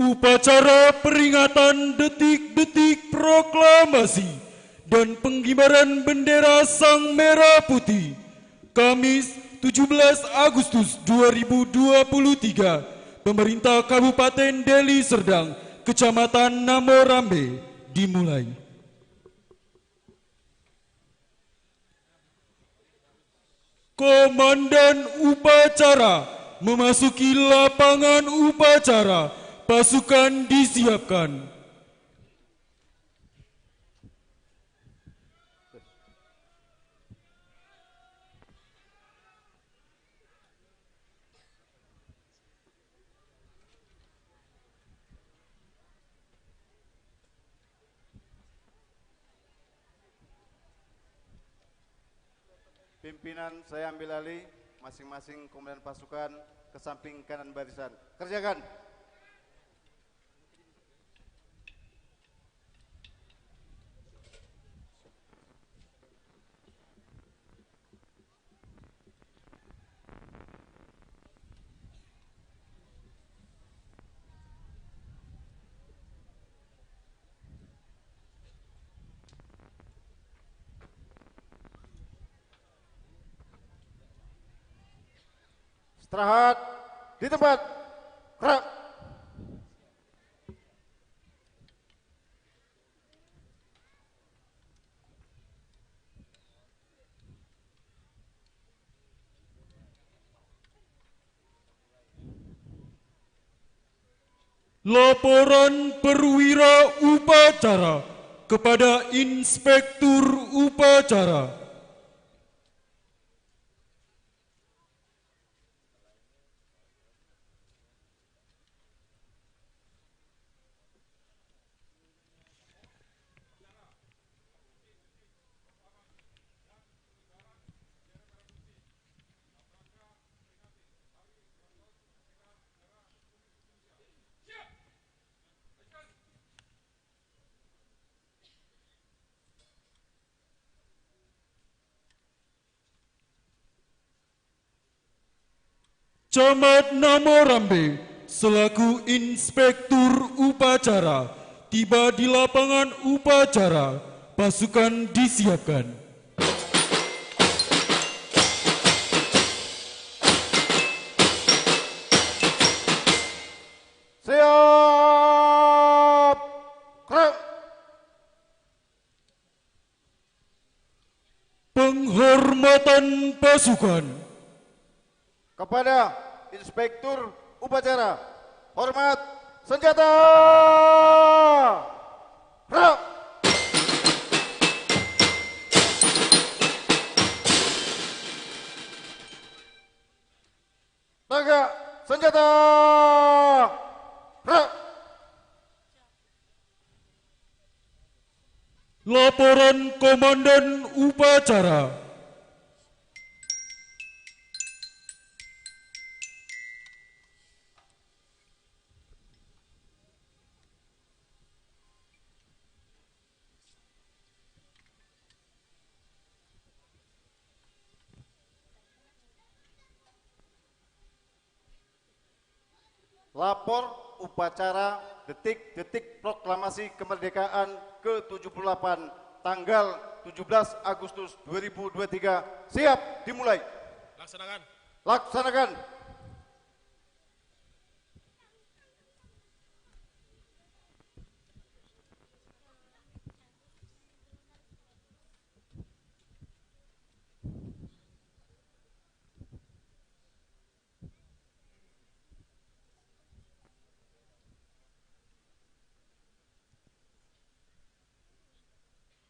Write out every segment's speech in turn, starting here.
Upacara peringatan detik-detik proklamasi dan pengibaran bendera Sang Merah Putih Kamis 17 Agustus 2023, Pemerintah Kabupaten Deli Serdang, Kecamatan Namorambe, dimulai. Komandan upacara memasuki lapangan upacara. Pasukan disiapkan. Pimpinan saya ambil alih, masing-masing komandan pasukan ke samping kanan barisan. Kerjakan. Istirahat di tempat. Gerak. Laporan perwira upacara kepada Inspektur Upacara. Camat Namorambe selaku Inspektur Upacara tiba di lapangan upacara. Pasukan disiapkan. Siap. Gerak. Penghormatan pasukan. Kepada Inspektur Upacara, hormat senjata. Gerak. Tegak senjata. Gerak. Laporan Komandan Upacara. Lapor upacara detik-detik proklamasi kemerdekaan ke-78 tanggal 17 Agustus 2023 siap dimulai. Laksanakan. Laksanakan.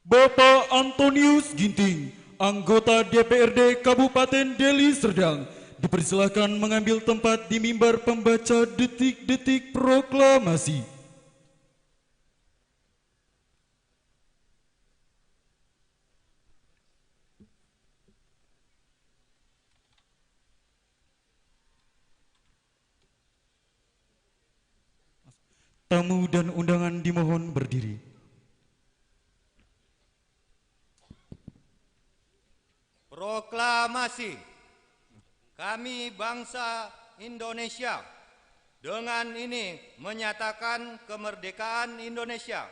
Bapak Antonius Ginting, anggota DPRD Kabupaten Deli Serdang, dipersilakan mengambil tempat di mimbar pembaca detik-detik proklamasi. Tamu dan undangan dimohon berdiri. Proklamasi. Kami bangsa Indonesia Dengan ini menyatakan kemerdekaan Indonesia.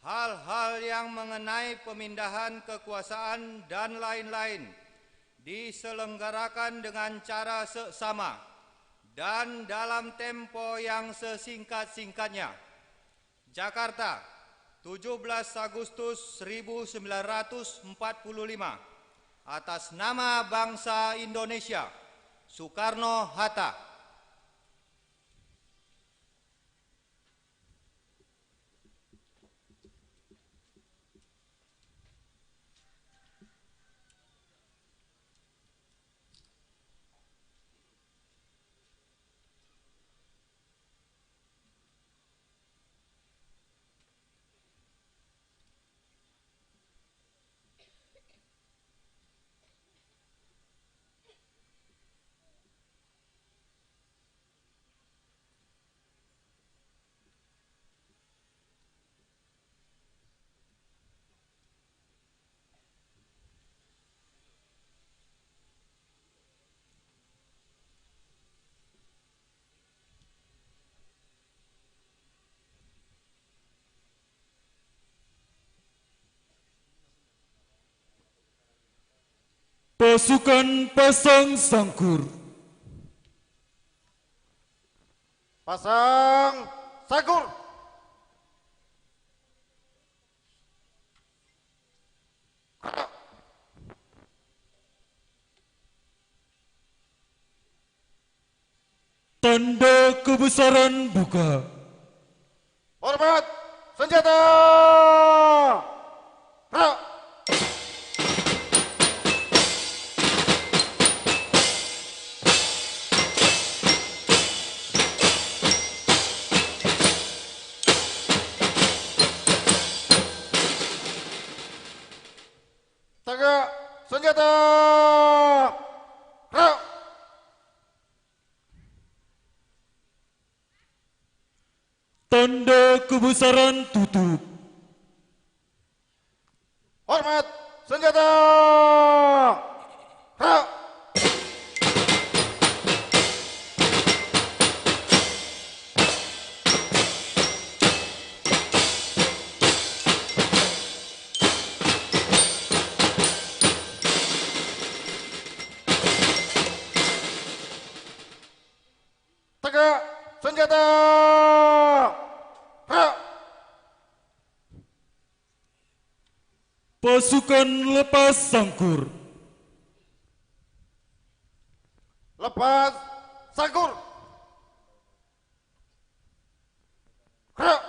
Hal-hal yang mengenai pemindahan kekuasaan dan lain-lain diselenggarakan dengan cara seksama dan dalam tempo yang sesingkat-singkatnya. Jakarta, 17 Agustus 1945. Atas nama bangsa Indonesia, Soekarno-Hatta. Pasukan pasang sangkur. Pasang sangkur. Tanda kebesaran buka. Hormat senjata. Gerak. Tegak senjata. Gerak. Tanda kebesaran tutup. Hormat senjata. Gerak. Tegak senjata. Gerak. Pasukan lepas sangkur. Lepas sangkur. Gerak.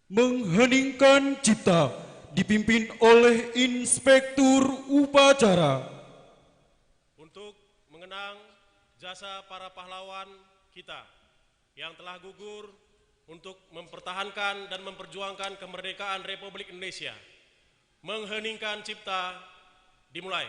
Mengheningkan cipta dipimpin oleh Inspektur Upacara. Untuk mengenang jasa para pahlawan kita yang telah gugur untuk mempertahankan dan memperjuangkan kemerdekaan Republik Indonesia. Mengheningkan cipta dimulai.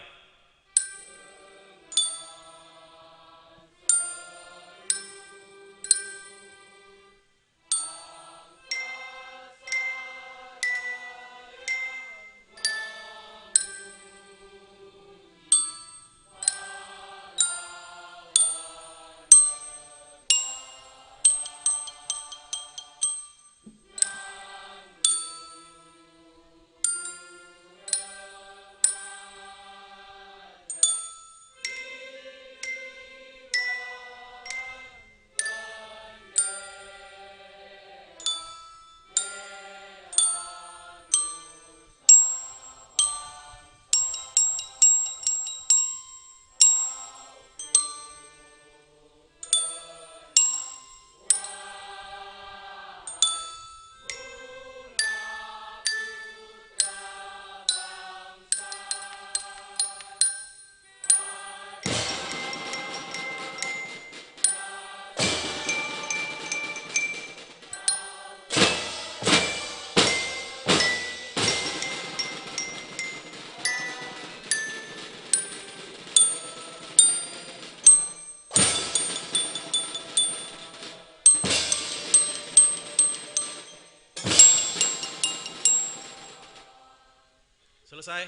selesai.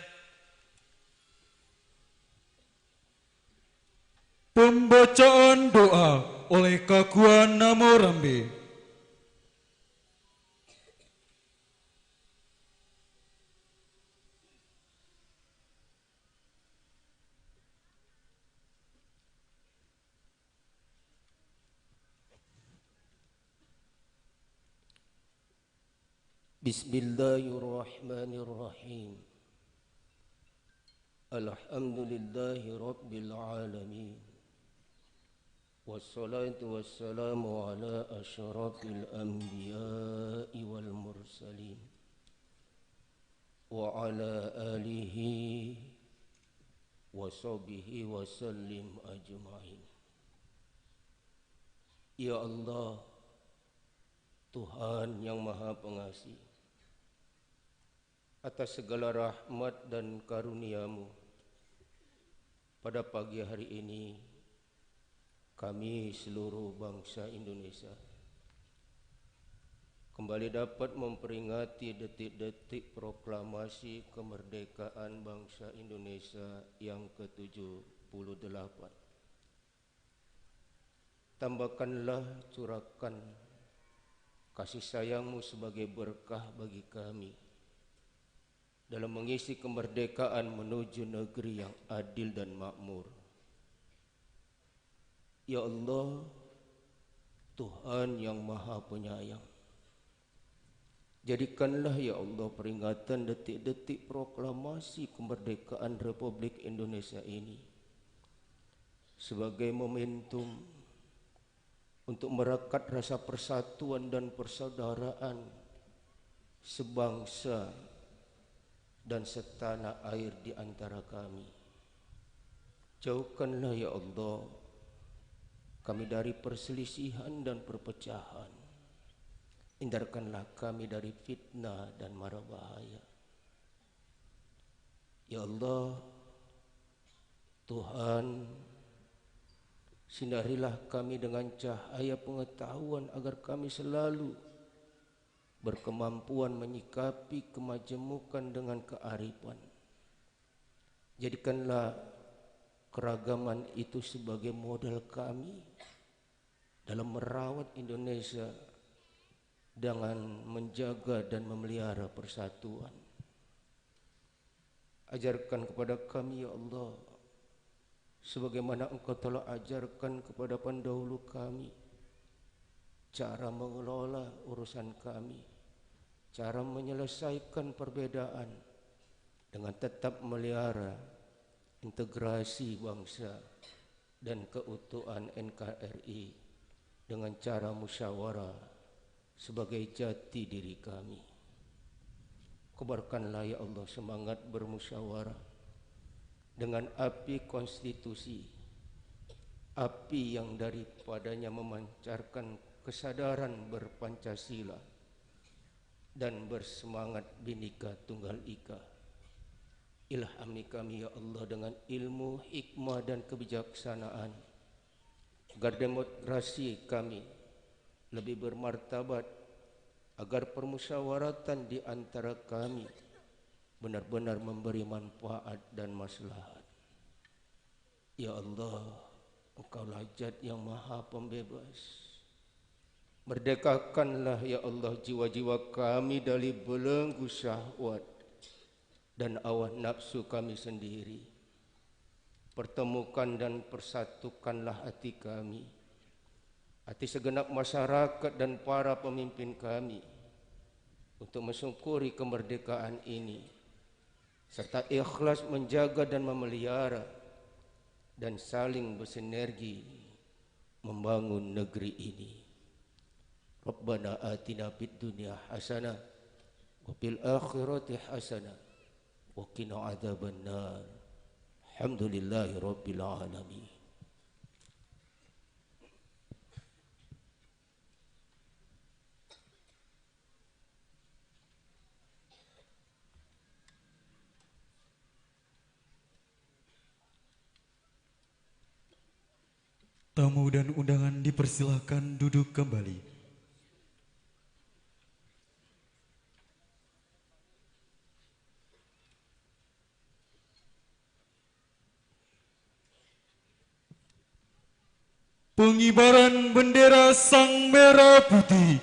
Pembacaan doa oleh Kakuan Namorambe. Bismillahirrahmanirrahim. Alhamdulillahi Rabbil Alamin. Wassalatu wassalamu ala asyrafil anbiya'i wal mursalin. Wa ala alihi wa sahbihi wa sallim ajma'in. Ya Allah, Tuhan yang Maha Pengasih, atas segala rahmat dan karunia-Mu, pada pagi hari ini kami seluruh bangsa Indonesia kembali dapat memperingati detik-detik proklamasi kemerdekaan bangsa Indonesia yang ke-78. Tambahkanlah, curahkan kasih sayang-Mu sebagai berkah bagi kami dalam mengisi kemerdekaan menuju negeri yang adil dan makmur. Ya Allah, Tuhan yang Maha Penyayang, jadikanlah ya Allah peringatan detik-detik proklamasi kemerdekaan Republik Indonesia ini sebagai momentum untuk merekat rasa persatuan dan persaudaraan sebangsa dan setanah air di antara kami. Jauhkanlah ya Allah kami dari perselisihan dan perpecahan. Hindarkanlah kami dari fitnah dan mara bahaya. Ya Allah, Tuhan, sinarilah kami dengan cahaya pengetahuan agar kami selalu berkemampuan menyikapi kemajemukan dengan kearifan. Jadikanlah keragaman itu sebagai modal kami dalam merawat Indonesia dengan menjaga dan memelihara persatuan. Ajarkan kepada kami ya Allah, sebagaimana Engkau telah ajarkan kepada pendahulu kami, cara mengelola urusan kami, cara menyelesaikan perbedaan dengan tetap melihara integrasi bangsa dan keutuhan NKRI dengan cara musyawarah sebagai jati diri kami. Kobarkanlah ya Allah semangat bermusyawarah dengan api konstitusi, api yang daripadanya memancarkan kesadaran berpancasila dan bersemangat Bhinneka Tunggal Ika. Ilhami kami ya Allah dengan ilmu, hikmah dan kebijaksanaan agar demokrasi kami lebih bermartabat, agar permusyawaratan di antara kami benar-benar memberi manfaat dan maslahat. Ya Allah, Engkaulah Zat yang Maha Pembebas. Merdekakanlah ya Allah jiwa-jiwa kami dari belenggu syahwat dan awan nafsu kami sendiri. Pertemukan dan persatukanlah hati kami, hati segenap masyarakat dan para pemimpin kami untuk mensyukuri kemerdekaan ini, serta ikhlas menjaga dan memelihara dan saling bersinergi membangun negeri ini. Rabbana atina fid dunya hasanah wa fil akhirati hasanah wa qina adzabannar. Alhamdulillahi rabbil alamin. Tamu dan undangan dipersilakan duduk kembali. pengibaran bendera Sang Merah Putih.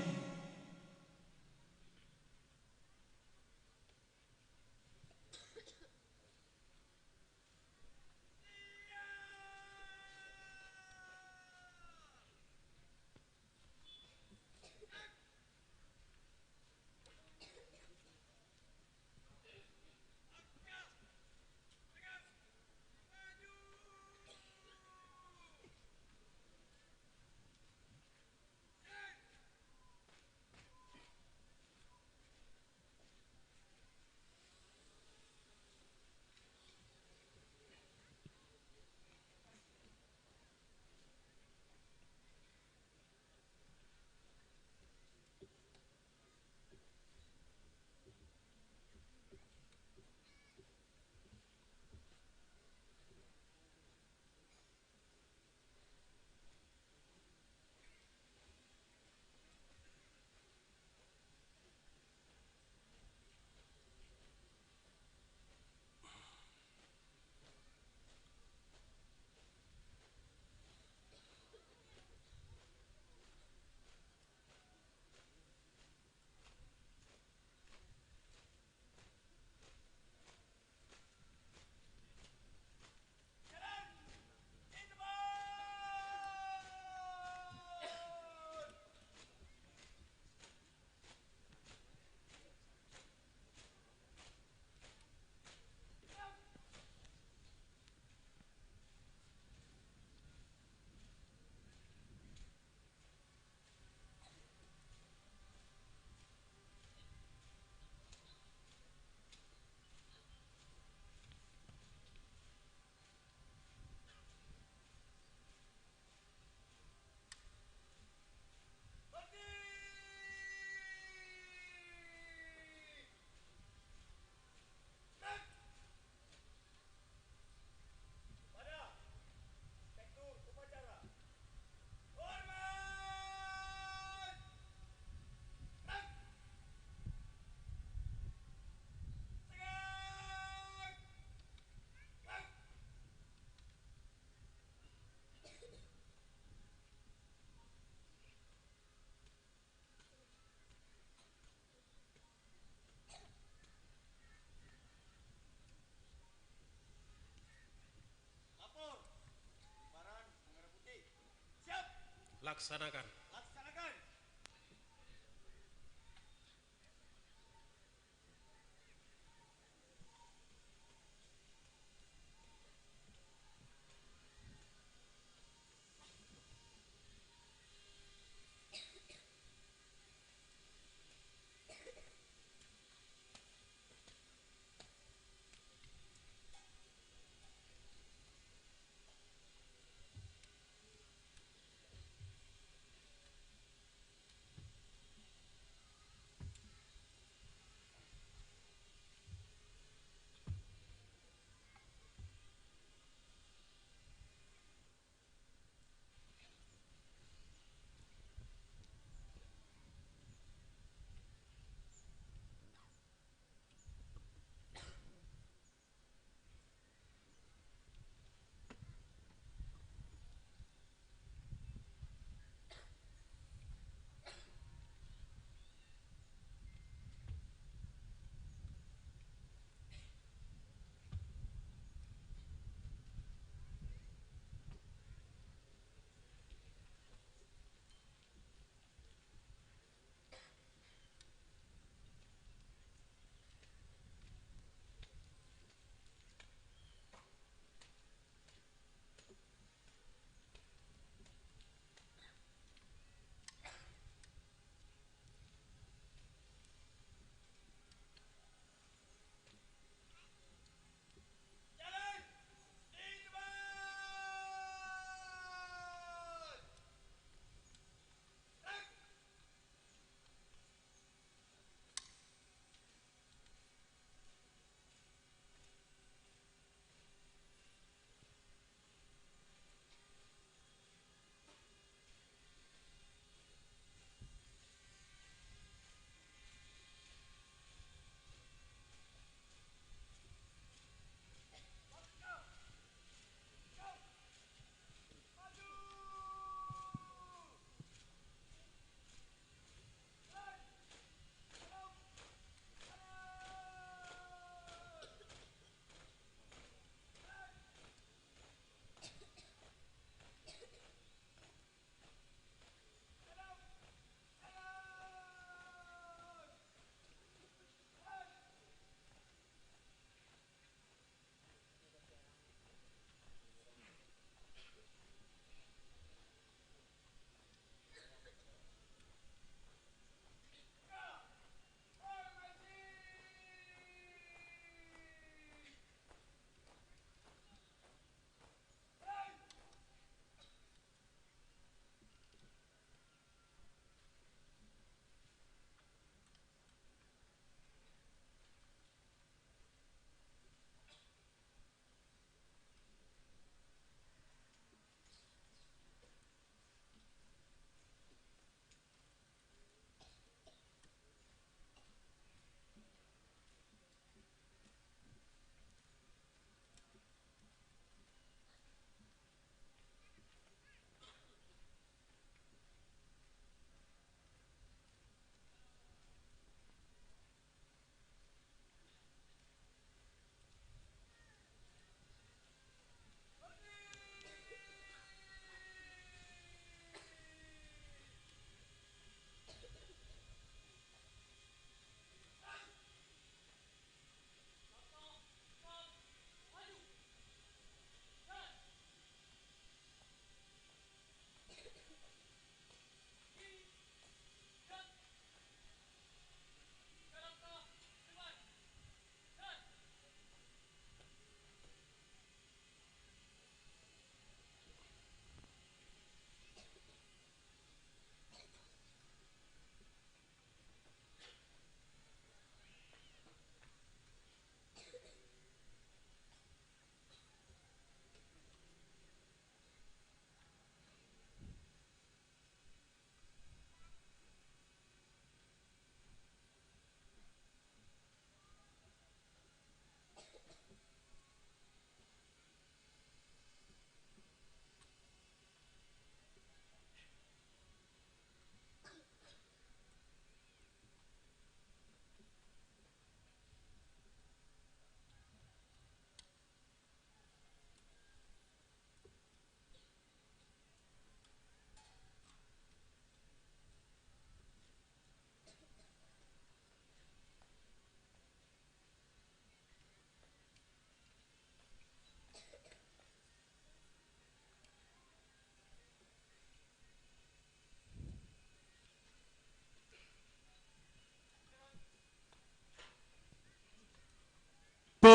Laksanakan.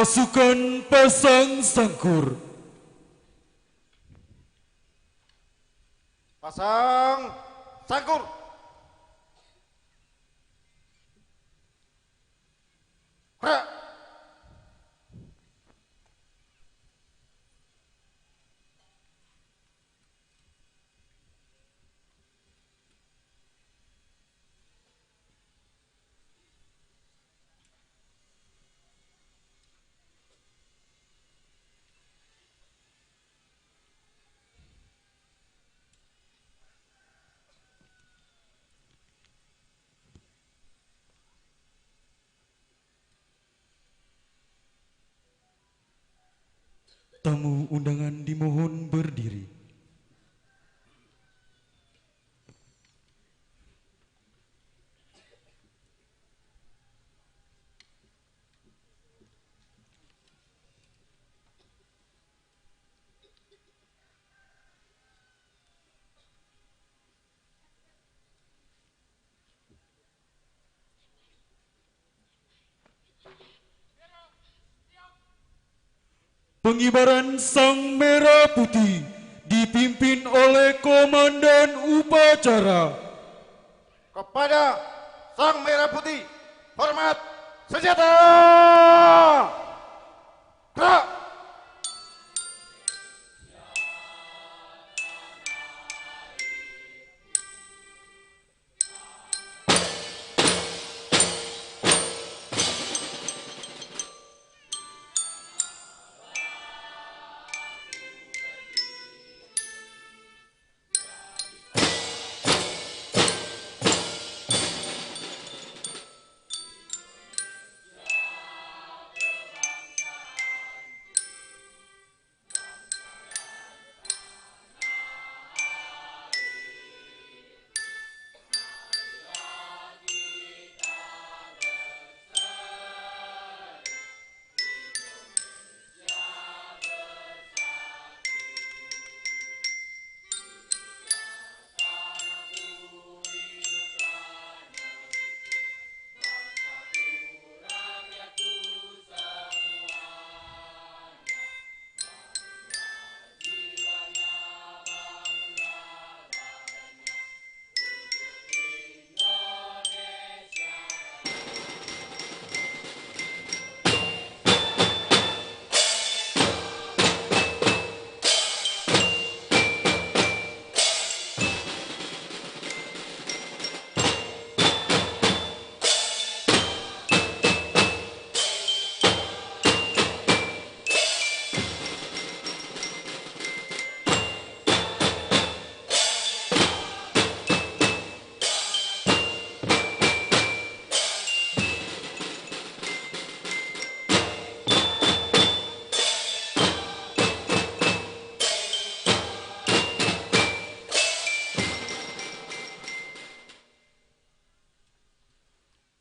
Pasukan Pasang Sangkur. Pasang Sangkur. Gerak. Tamu undangan dimohon berdiri. Pengibaran Sang Merah Putih dipimpin oleh Komandan Upacara. Kepada Sang Merah Putih, hormat senjata. Gerak.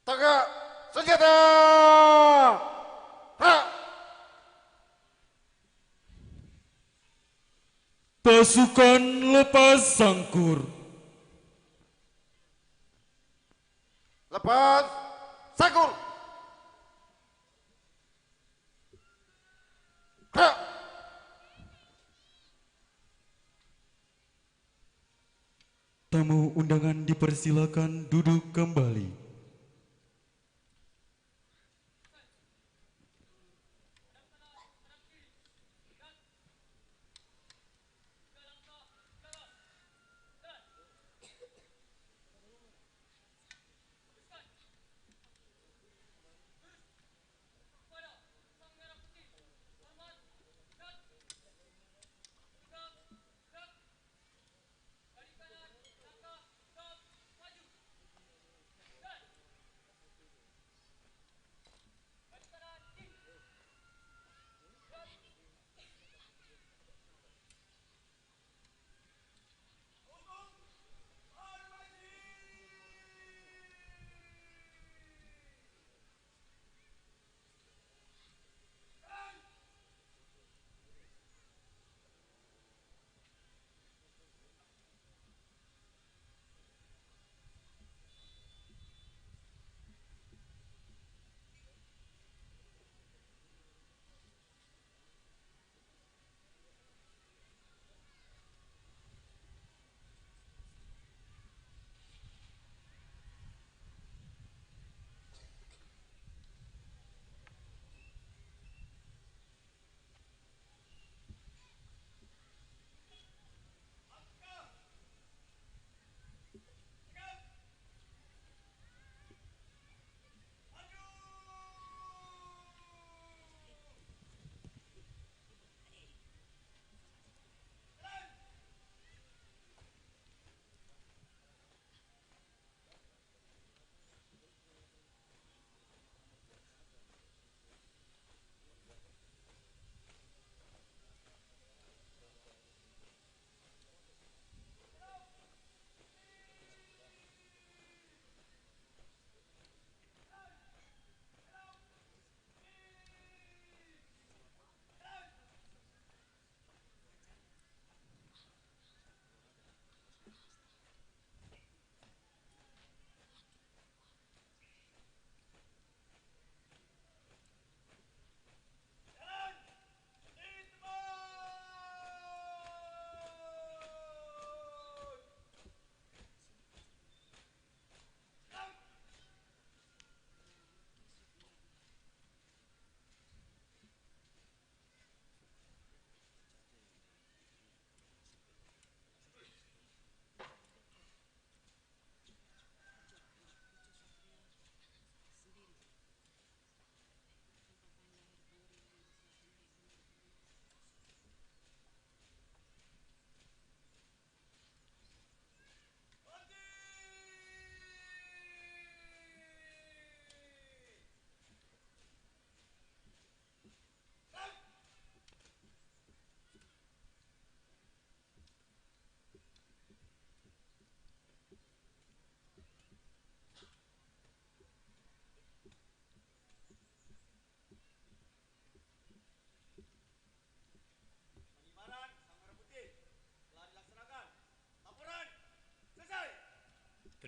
Tegak senjata. Gerak. Pasukan Lepas Sangkur. Lepas Sangkur. Gerak. Tamu undangan dipersilakan duduk kembali.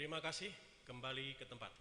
Terima kasih, kembali ke tempat.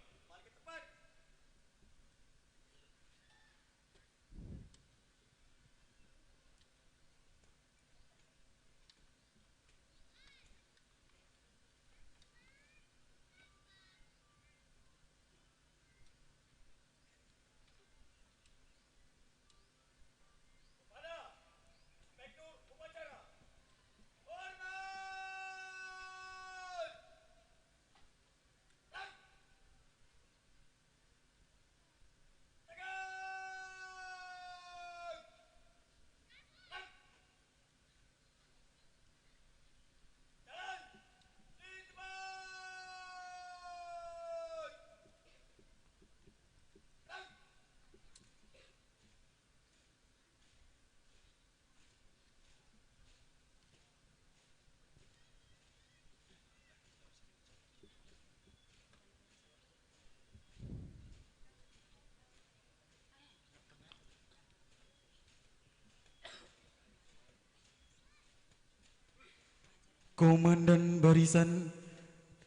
Komandan Barisan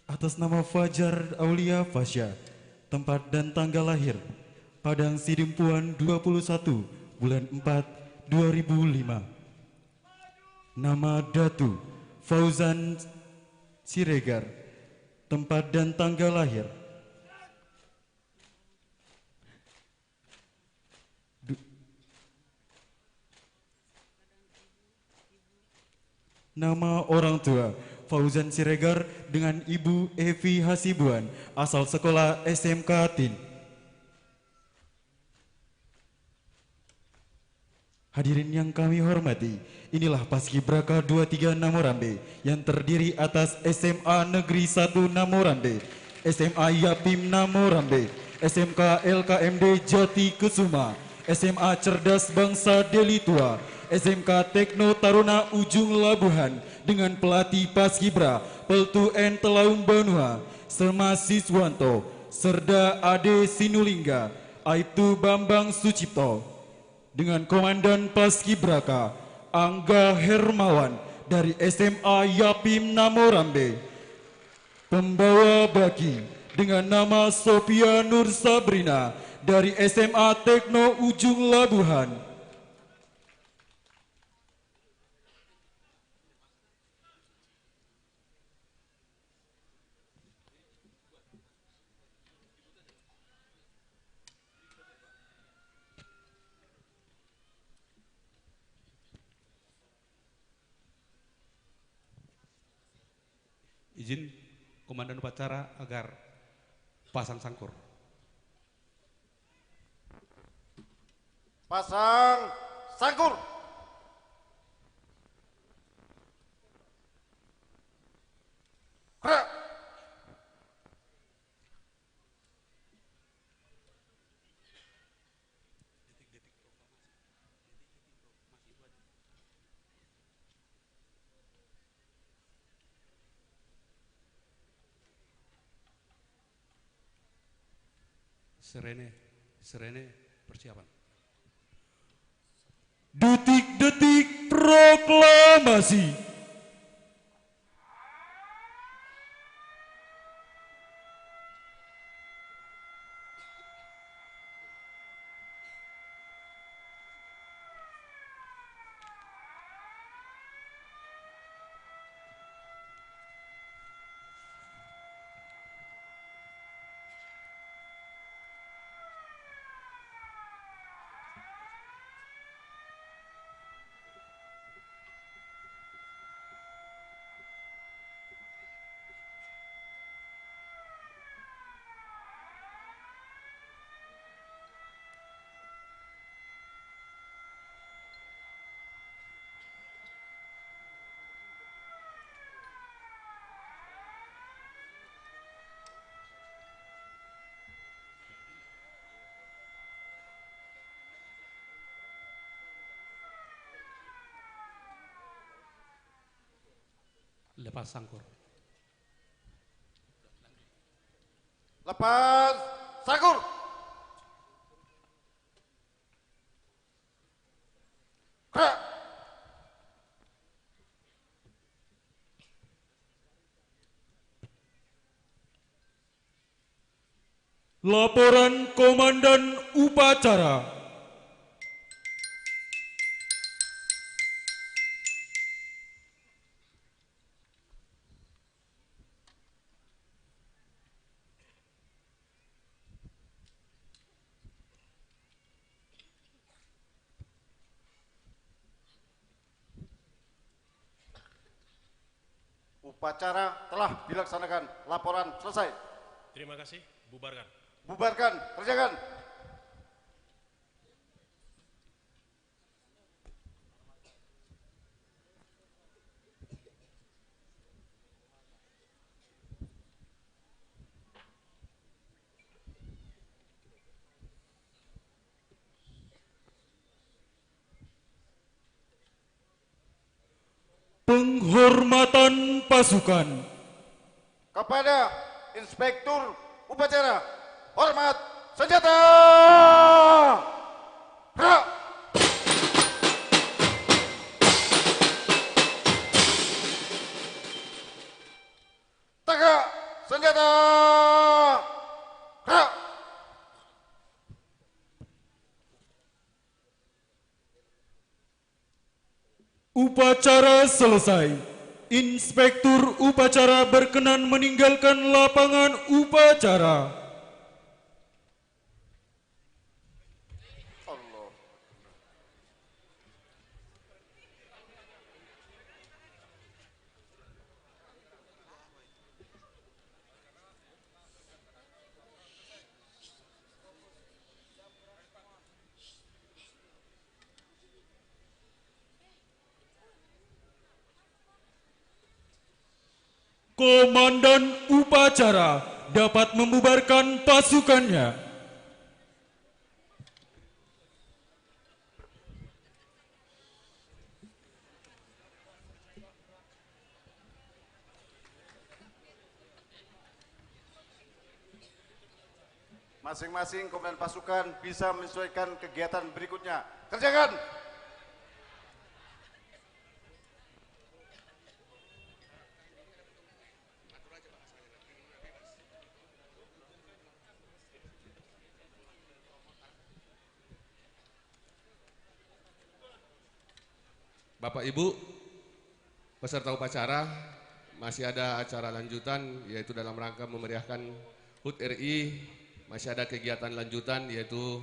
atas nama Fajar Aulia Fasya, tempat dan tanggal lahir Padang Sidimpuan 21 bulan 4 2005. Nama Datu Fauzan Siregar, tempat dan tanggal lahir Nama orang tua Fauzan Siregar dengan Ibu Evi Hasibuan, asal sekolah SMK Tin. Hadirin yang kami hormati, inilah Paskibraka 23 Namorambe yang terdiri atas SMA Negeri 1 Namorambe, SMA Yapim Namorambe, SMK LKMD Jati Kusuma, SMA Cerdas Bangsa Deli Tua, SMK Tekno Taruna Ujung Labuhan dengan pelatih Paskibra Peltu N Telaum Banua, Sema Siswanto, Serda Ade Sinulingga, Aibtu Bambang Sucipto, dengan Komandan Paskibraka Angga Hermawan dari SMA Yapim Namorambe. Pembawa baki dengan nama Sophia Nur Sabrina dari SMA Tekno Ujung Labuhan. Izin Komandan Upacara agar pasang sangkur. Pasang sangkur. Gerak. Serene, persiapan. Detik-detik proklamasi. Lepas sangkur. Lepas sangkur. Gerak. Laporan Komandan Upacara. Upacara telah dilaksanakan. Laporan selesai. Terima kasih. Bubarkan. Bubarkan. Kerjakan. Penghormatan pasukan. Kepada Inspektur Upacara, hormat senjata. Gerak. Tegak senjata. Gerak. Upacara selesai. Inspektur upacara berkenan meninggalkan lapangan upacara. Allah. Komandan upacara dapat membubarkan pasukannya. Masing-masing komandan pasukan bisa menyesuaikan kegiatan berikutnya. Kerjakan. Bapak Ibu, peserta upacara, masih ada acara lanjutan yaitu dalam rangka memeriahkan HUT RI, masih ada kegiatan lanjutan yaitu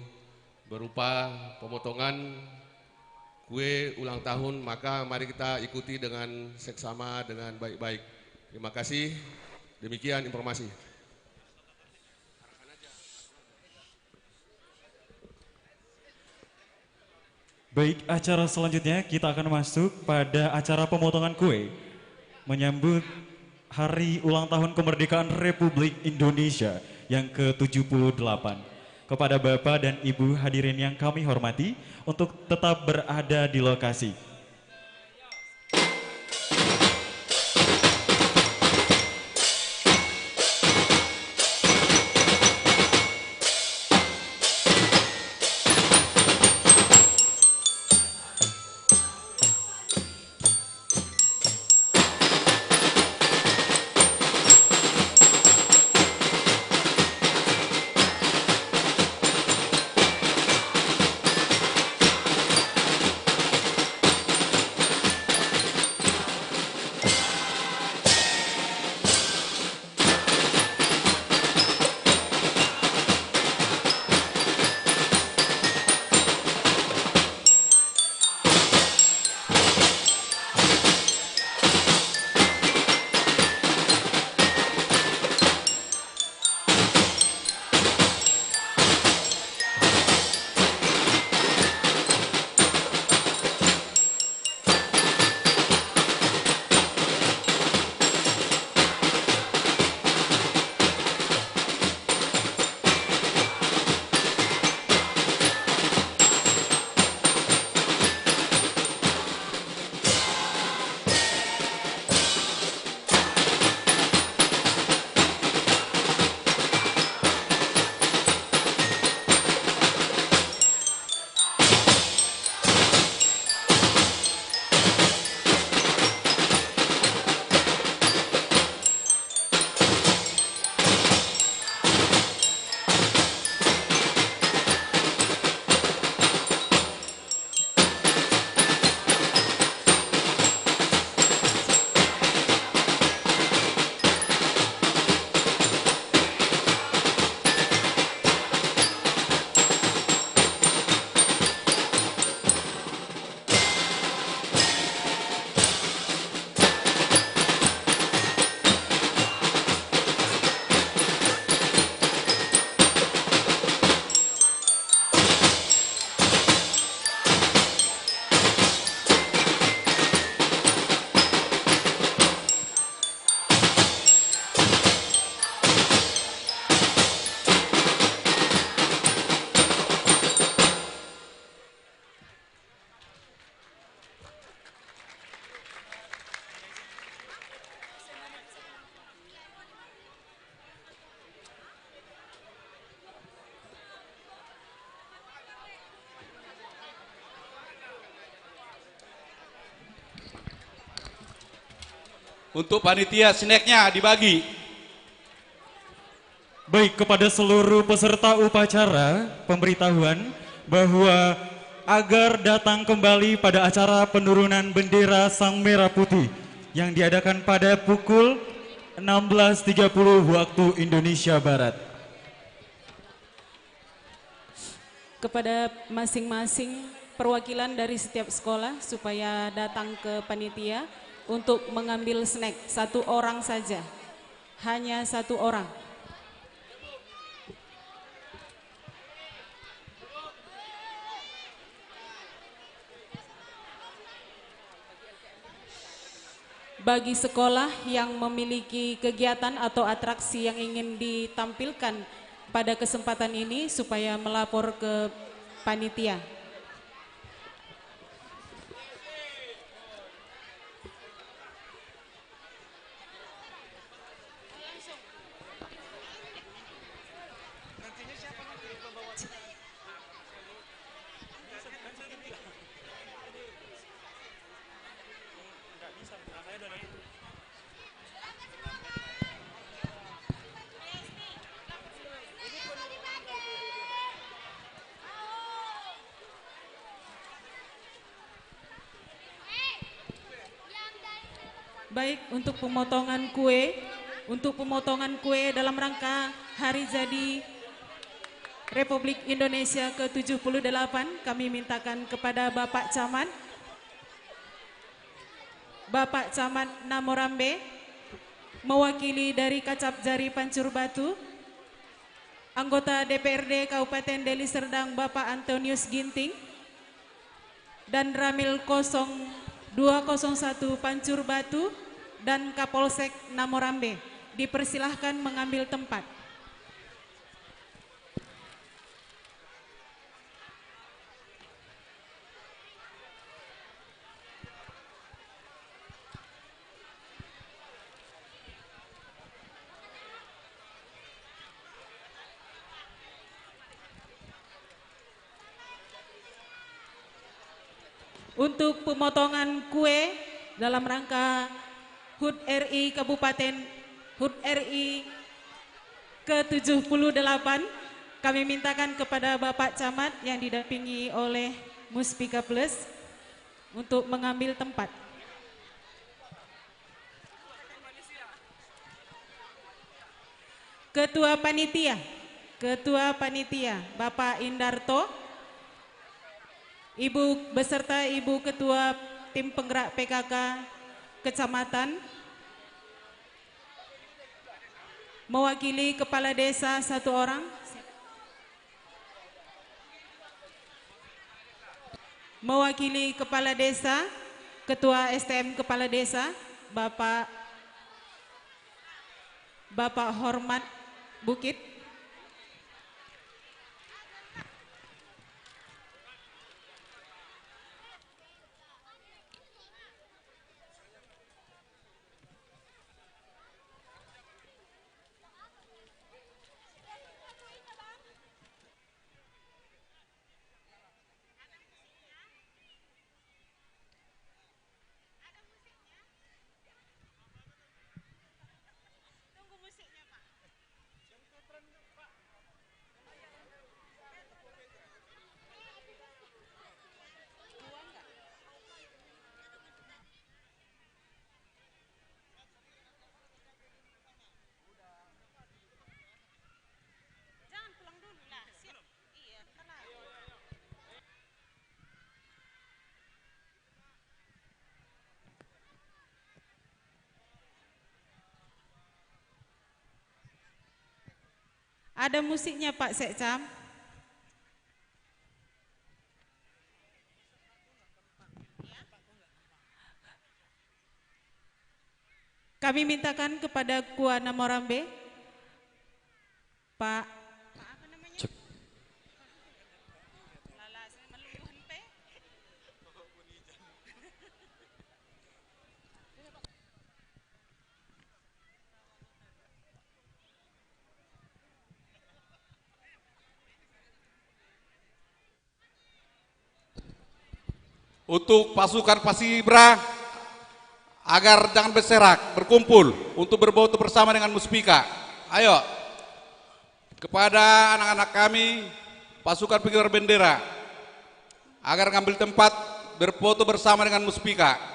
berupa pemotongan kue ulang tahun, maka mari kita ikuti dengan seksama dengan baik-baik. Terima kasih, demikian informasi. Baik, acara selanjutnya kita akan masuk pada acara pemotongan kue menyambut Hari Ulang Tahun Kemerdekaan Republik Indonesia yang ke-78. Kepada Bapak dan Ibu hadirin yang kami hormati untuk tetap berada di lokasi. Untuk panitia snacknya dibagi. Baik, kepada seluruh peserta upacara, pemberitahuan bahwa agar datang kembali pada acara penurunan bendera Sang Merah Putih yang diadakan pada pukul 16.30 waktu Indonesia Barat. Kepada masing-masing perwakilan dari setiap sekolah supaya datang ke panitia untuk mengambil snack, satu orang saja, hanya satu orang. Bagi sekolah yang memiliki kegiatan atau atraksi yang ingin ditampilkan pada kesempatan ini supaya melapor ke panitia. Baik, untuk pemotongan kue dalam rangka hari jadi Republik Indonesia ke-78, kami mintakan kepada Bapak Camat Namorambe, mewakili dari Kacap Jari Pancur Batu, anggota DPRD Kabupaten Deli Serdang Bapak Antonius Ginting, dan Ramil 0201 Pancur Batu, dan Kapolsek Namorambe. Dipersilahkan mengambil tempat. Untuk pemotongan kue dalam rangka HUT RI Kabupaten HUT RI ke-78, kami mintakan kepada Bapak Camat yang didampingi oleh Muspika Plus untuk mengambil tempat. Ketua Panitia Bapak Indarto, Ibu beserta Ibu Ketua Tim Penggerak PKK Kecamatan, mewakili Kepala Desa satu orang, mewakili Kepala Desa, Ketua STM Kepala Desa, Bapak Hormat Bukit, ada musiknya Pak Sekcam. Kami mintakan kepada Kua Namorambe, Pak Untuk pasukan Pasibra, agar jangan berserak, berkumpul untuk berfoto bersama dengan Muspika. Ayo, kepada anak-anak kami, pasukan pengibar bendera, agar ngambil tempat berfoto bersama dengan Muspika.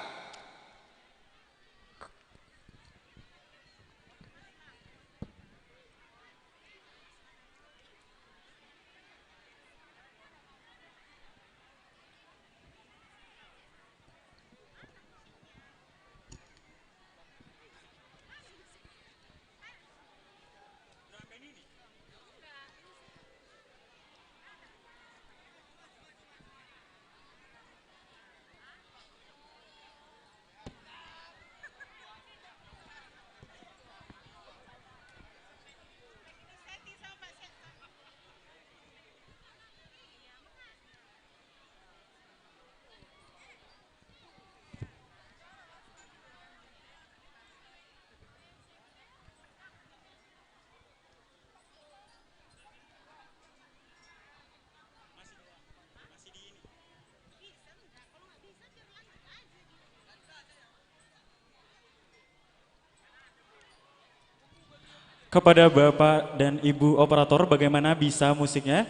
Kepada Bapak dan Ibu operator, bagaimana bisa musiknya?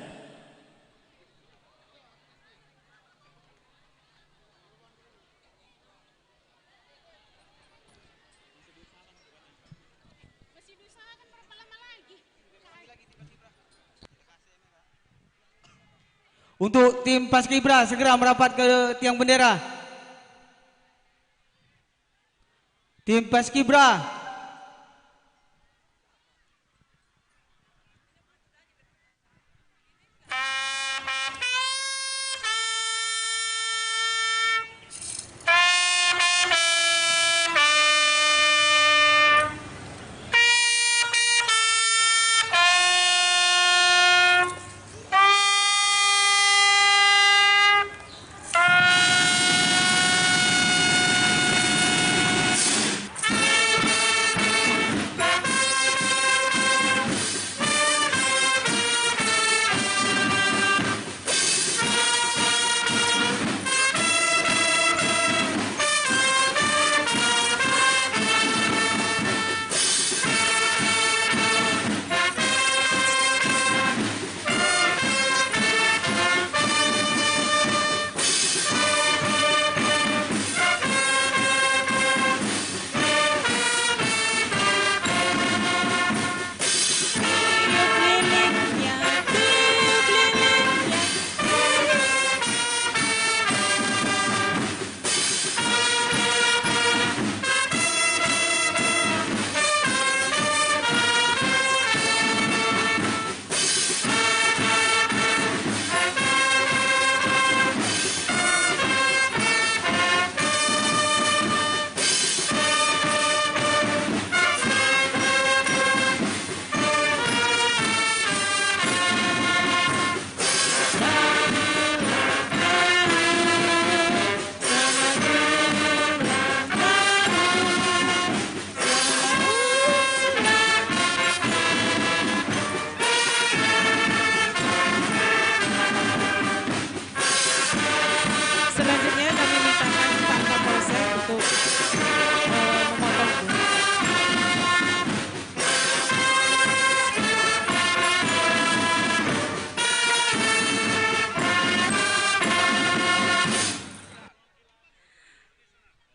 Untuk tim Paskibra segera merapat ke tiang bendera. Tim Paskibra.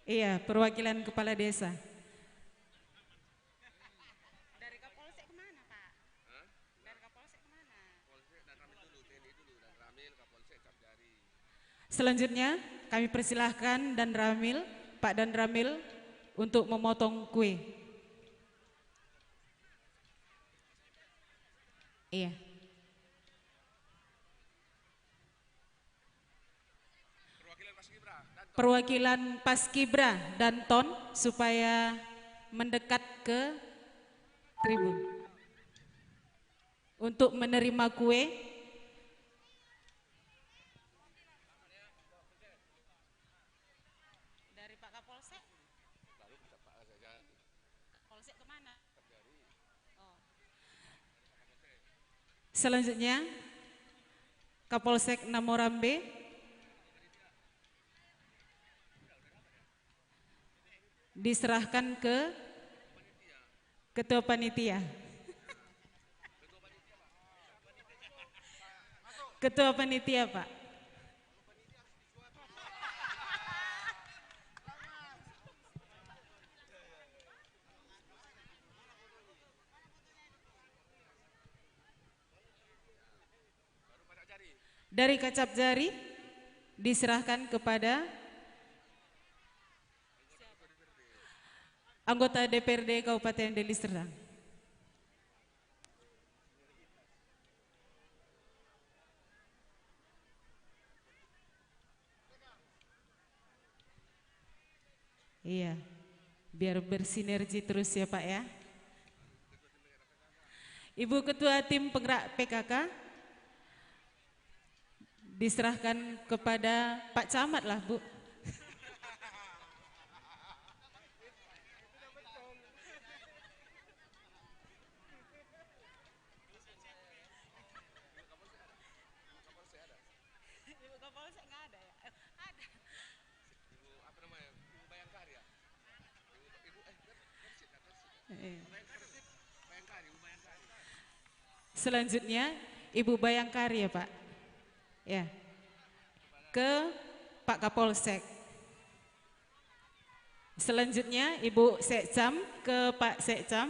Iya, perwakilan kepala desa. Dari Kapolsek kemana, Pak? Dari Kapolsek kemana? Selanjutnya kami persilahkan Dan Ramil, Pak Dan Ramil untuk memotong kue. Iya. Perwakilan Paskibra dan Ton supaya mendekat ke tribun untuk menerima kue. Dari Pak Kapolsek? Kapolsek kemana? Oh. Selanjutnya Kapolsek Namorambe diserahkan ke Ketua Panitia. Ketua Panitia, Pak. Dari Kacap Jari diserahkan kepada anggota DPRD Kabupaten Deli Serdang. Iya, biar bersinergi terus ya Pak ya. Ibu Ketua Tim Penggerak PKK diserahkan kepada Pak Camat lah Bu. Selanjutnya Ibu Bayangkari ya Pak. Ya. Ke Pak Kapolsek. Selanjutnya Ibu Sekcam ke Pak Sekcam.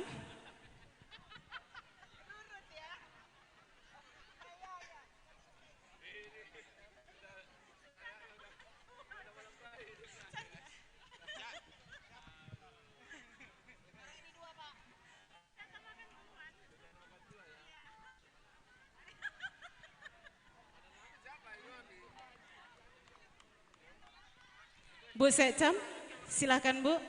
Bu Sekcam, silakan Bu.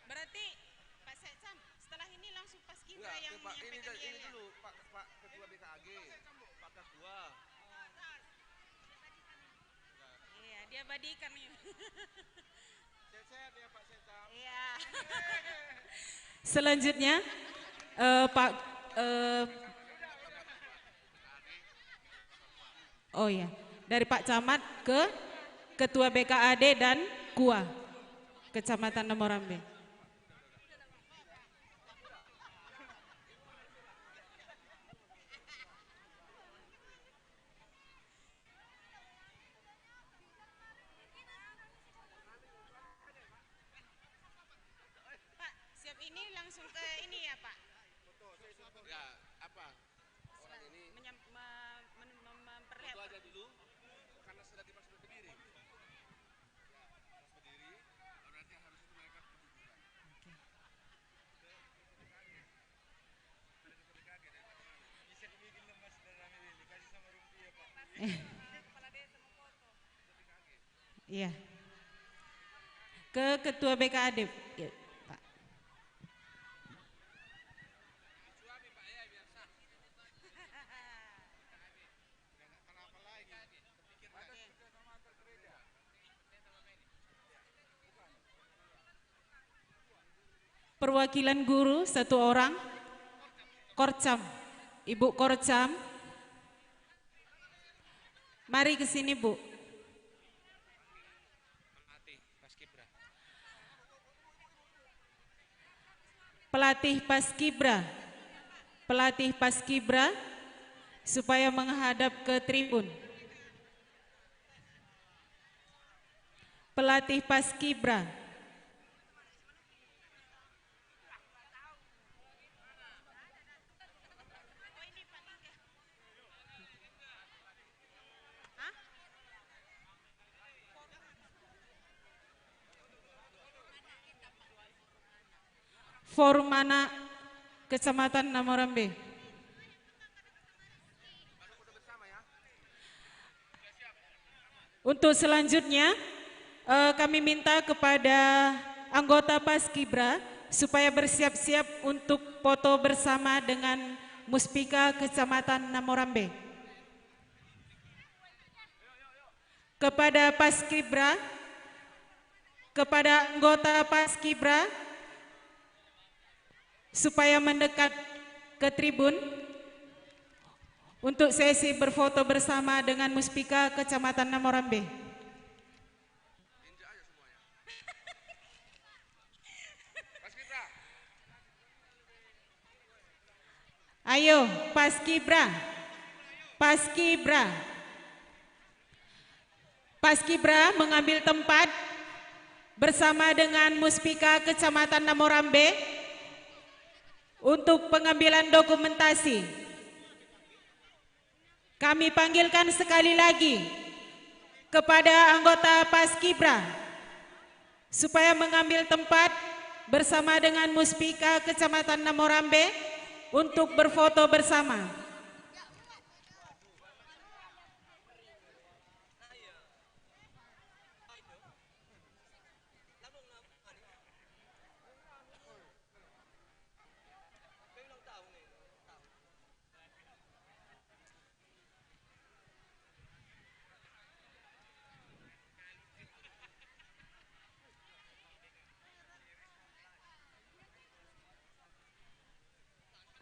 Berarti Pak Sekcam, setelah ini langsung Pas Kibra yang menyampaikan ini dulu Pak Ketua BKAG, Pak Ketua. Iya, dia badikan ini. Sehat-sehat ya Pak Sekcam. Iya. Selanjutnya Pak oh ya, dari Pak Camat ke Ketua BKAD dan KUA Kecamatan Namorambe. Pak, siap ini langsung ke ini ya Pak. Ya, apa? Orang ini memperlihatkan. foto aja dulu karena sudah dimasukkan ke diri. Ya, harus berdiri, lalu nanti harus itu mereka duduk. Bisa dibikin lemas dan rame ini, kasih sama rumpia Pak. Kepala desa mau foto. Iya. Ke Ketua BKAD. Ya, Pak. Perwakilan guru satu orang, Korcam, Ibu Korcam, mari ke sini Bu. Pelatih Paskibra, pelatih Paskibra supaya menghadap ke tribun. Pelatih Paskibra. Forum Anak Kecamatan Namorambe. Untuk selanjutnya kami minta kepada anggota Paskibra supaya bersiap-siap untuk foto bersama dengan Muspika Kecamatan Namorambe. Kepada Paskibra kepada anggota Paskibra supaya mendekat ke tribun untuk sesi berfoto bersama dengan Muspika Kecamatan Namorambe. Ayo, Paskibra. Paskibra. Paskibra mengambil tempat bersama dengan Muspika Kecamatan Namorambe untuk pengambilan dokumentasi. Kami panggilkan sekali lagi kepada anggota Paskibra supaya mengambil tempat bersama dengan Muspika Kecamatan Namorambe untuk berfoto bersama.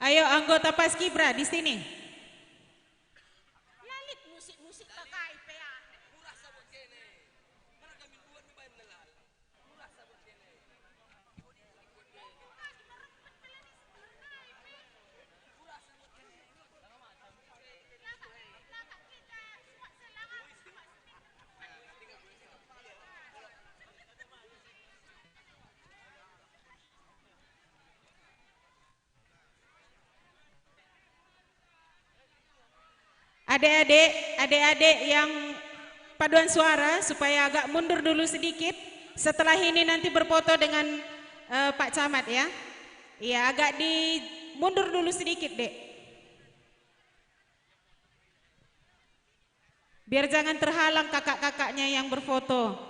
Ayo anggota Paskibra di sini. Adik-adik yang paduan suara supaya agak mundur dulu sedikit. Setelah ini nanti berfoto dengan Pak Camat ya. Iya, agak mundur dulu sedikit, Dek. Biar jangan terhalang kakak-kakaknya yang berfoto.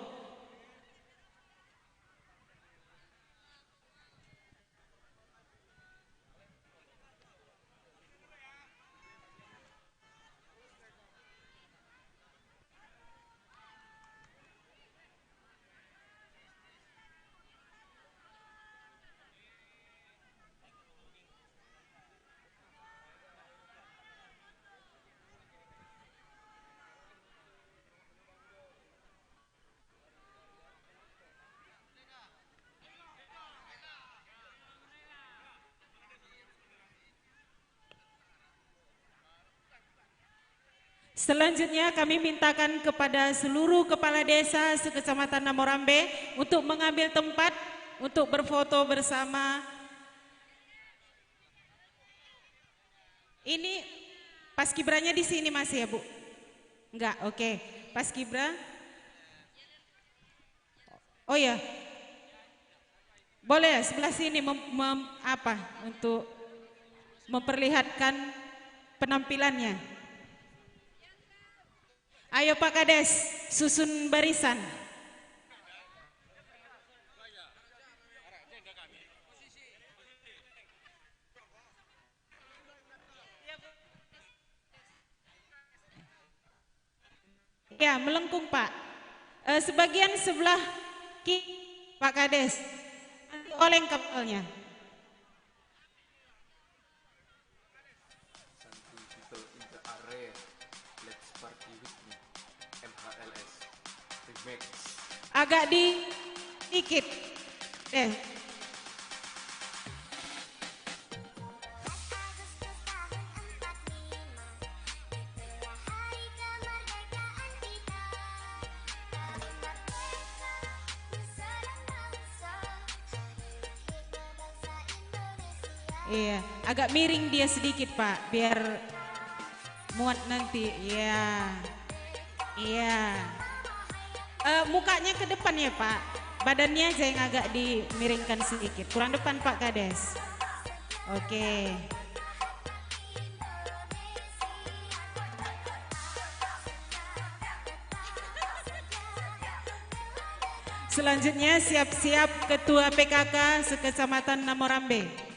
Selanjutnya kami mintakan kepada seluruh kepala desa sekecamatan Namorambe untuk mengambil tempat untuk berfoto bersama. Ini Paskibranya di sini Mas ya, Bu? Enggak, oke. Paskibra. Oh ya. Boleh sebelah sini untuk memperlihatkan penampilannya. Ayo Pak Kades, susun barisan. Ya, melengkung Pak. Sebagian sebelah kiri Pak Kades, nanti oleng kapalnya. Agak dikit. Iya, agak miring dia sedikit Pak, biar muat nanti. Iya. Iya. Mukanya ke depan ya Pak, badannya aja yang agak dimiringkan sedikit, kurang depan Pak Kades. Oke. Selanjutnya siap-siap Ketua PKK Sekecamatan Namorambe.